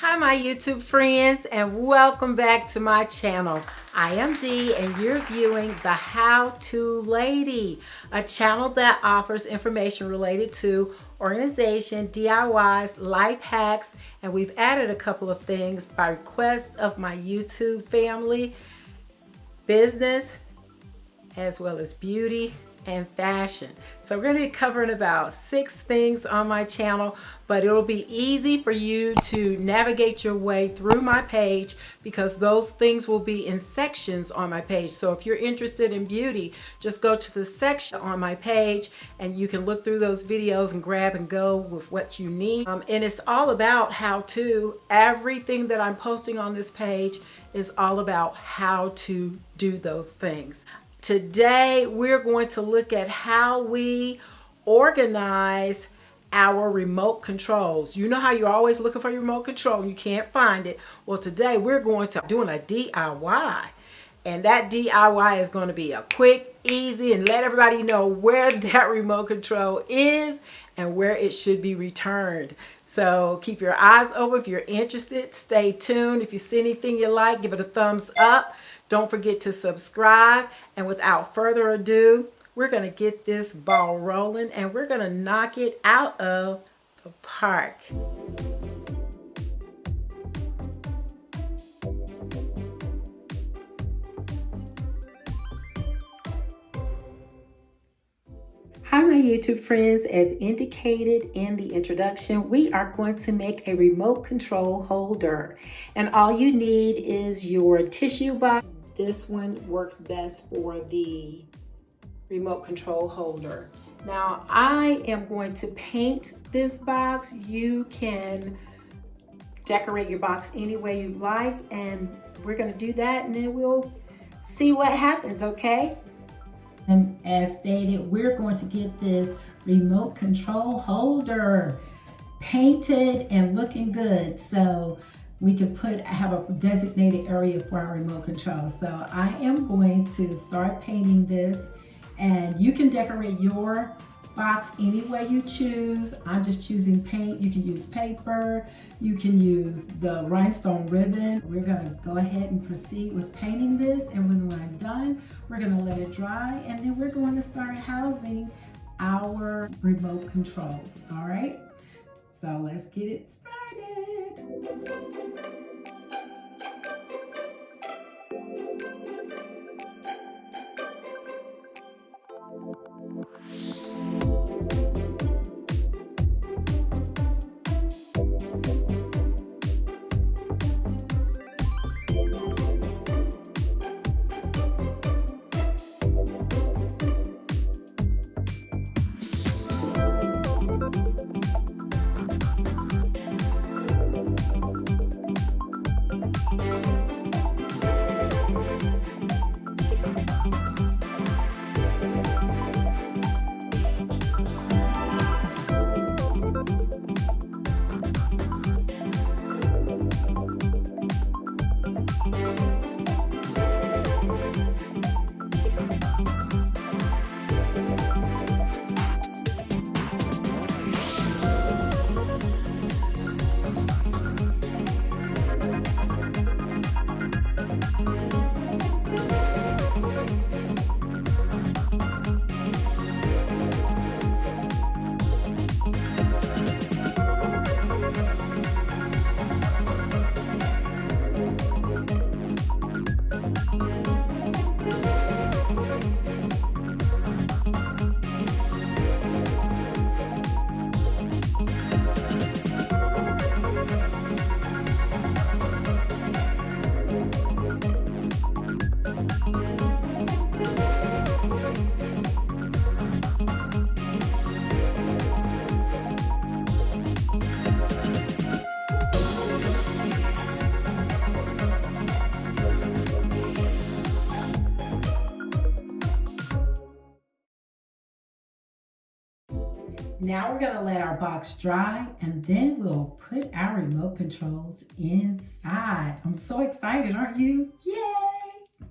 Hi my YouTube friends, and welcome back to my channel. I am Dee and you're viewing The How To Lady, a channel that offers information related to organization, DIYs, life hacks, and we've added a couple of things by request of my YouTube family, business, as well as beauty and fashion. So we're going to be covering about 6 things on my channel, but it'll be easy for you to navigate your way through my page because those things will be in sections on my page. So if you're interested in beauty, just go to the section on my page and you can look through those videos and grab and go with what you need. And it's all about how to. Everything that I'm posting on this page is all about how to do those things. Today, we're going to look at how we organize our remote controls. You know how you're always looking for your remote control and you can't find it? Well, today we're going to doing a DIY. And that DIY is going to be a quick, easy, and let everybody know where that remote control is and where it should be returned. So keep your eyes open. If you're interested, stay tuned. If you see anything you like, give it a thumbs up. Don't forget to subscribe. And without further ado, we're going to get this ball rolling and we're going to knock it out of the park. Hi my YouTube friends, as indicated in the introduction, we are going to make a remote control holder. And all you need is your tissue box. This one works best for the remote control holder. Now I am going to paint this box. You can decorate your box any way you like, and we're going to do that and then we'll see what happens, okay? And as stated, we're going to get this remote control holder painted and looking good so we can have a designated area for our remote control. So I am going to start painting this, and you can decorate your box any way you choose. I'm just choosing paint. You can use paper, you can use the rhinestone ribbon. We're gonna go ahead and proceed with painting this, and when I'm done, we're gonna let it dry, and then we're going to start housing our remote controls, all right? So let's get it started. Now we're going to let our box dry, and then we'll put our remote controls inside. I'm so excited, aren't you? Yay!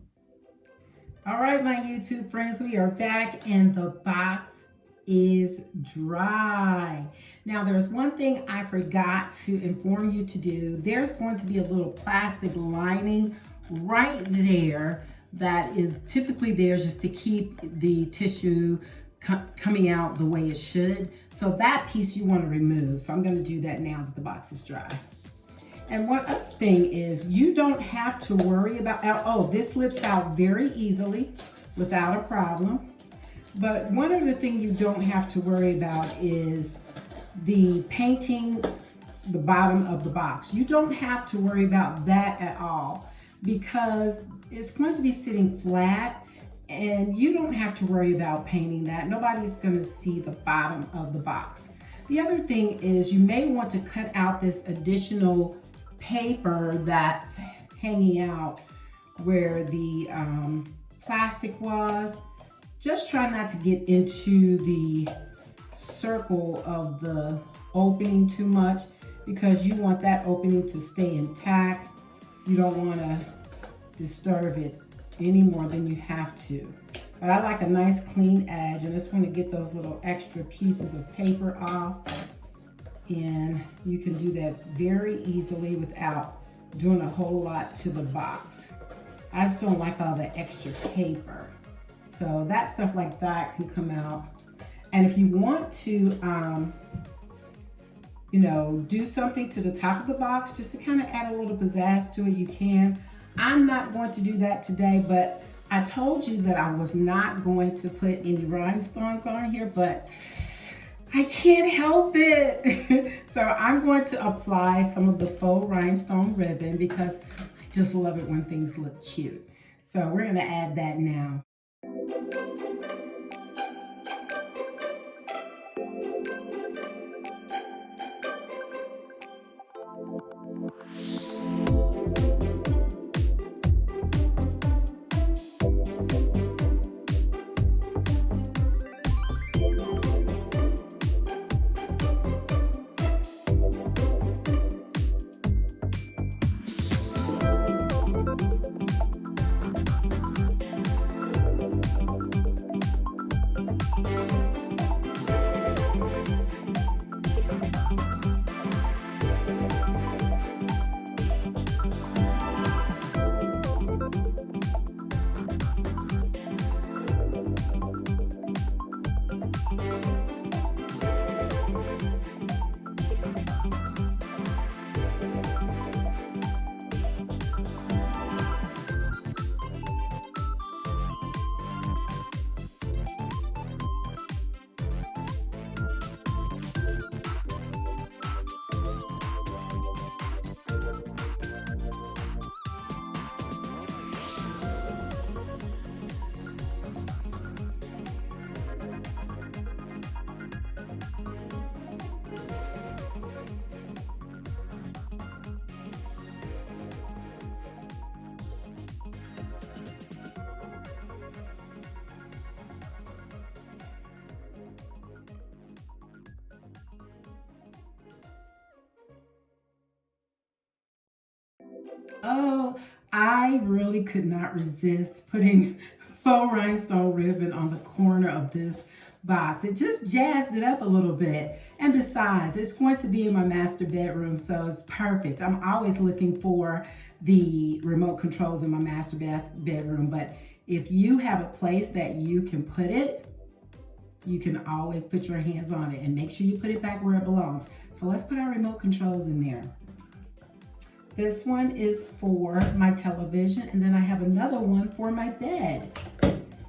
All right, my YouTube friends, we are back, and the box is dry. Now there's one thing I forgot to inform you to do. There's going to be a little plastic lining right there that is typically there just to keep the tissue coming out the way it should. So that piece you want to remove. So I'm going to do that now that the box is dry. And one other thing is you don't have to worry about, oh, this slips out very easily without a problem. But one other thing you don't have to worry about is the painting the bottom of the box. You don't have to worry about that at all because it's going to be sitting flat and you don't have to worry about painting that. Nobody's going to see the bottom of the box. The other thing is you may want to cut out this additional paper that's hanging out where the plastic was. Just try not to get into the circle of the opening too much because you want that opening to stay intact. You don't want to disturb it any more than you have to. But I like a nice clean edge, and I just want to get those little extra pieces of paper off. And you can do that very easily without doing a whole lot to the box. I just don't like all the extra paper. So that stuff like that can come out. And if you want to, do something to the top of the box just to kind of add a little pizzazz to it, you can. I'm not going to do that today, but I told you that I was not going to put any rhinestones on here, but I can't help it. So I'm going to apply some of the faux rhinestone ribbon because I just love it when things look cute. So we're going to add that now. Oh, I really could not resist putting faux rhinestone ribbon on the corner of this box. It just jazzed it up a little bit. And besides, it's going to be in my master bedroom, so it's perfect. I'm always looking for the remote controls in my master bedroom, but if you have a place that you can put it, you can always put your hands on it and make sure you put it back where it belongs. So let's put our remote controls in there. This one is for my television, and then I have another one for my bed.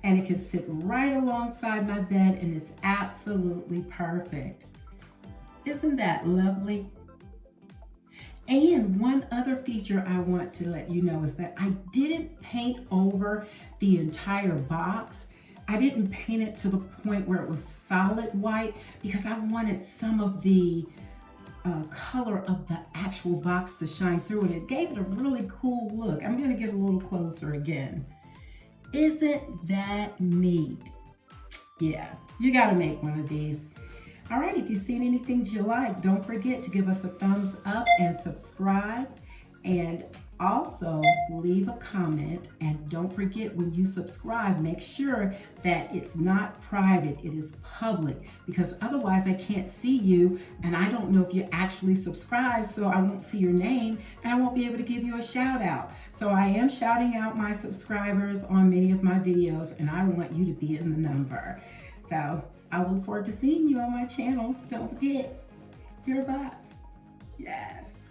And it can sit right alongside my bed, and it's absolutely perfect. Isn't that lovely? And one other feature I want to let you know is that I didn't paint over the entire box. I didn't paint it to the point where it was solid white because I wanted some of the color of the actual box to shine through, and it gave it a really cool look. I'm gonna get a little closer again. Isn't that neat? Yeah, you gotta make one of these. All right, if you've seen anything you like, don't forget to give us a thumbs up and subscribe. And Also, leave a comment, and don't forget, when you subscribe, make sure that it's not private, it is public, because otherwise I can't see you and I don't know if you actually subscribe, so I won't see your name and I won't be able to give you a shout out. So I am shouting out my subscribers on many of my videos, and I want you to be in the number. So I look forward to seeing you on my channel. Don't forget your box. Yes.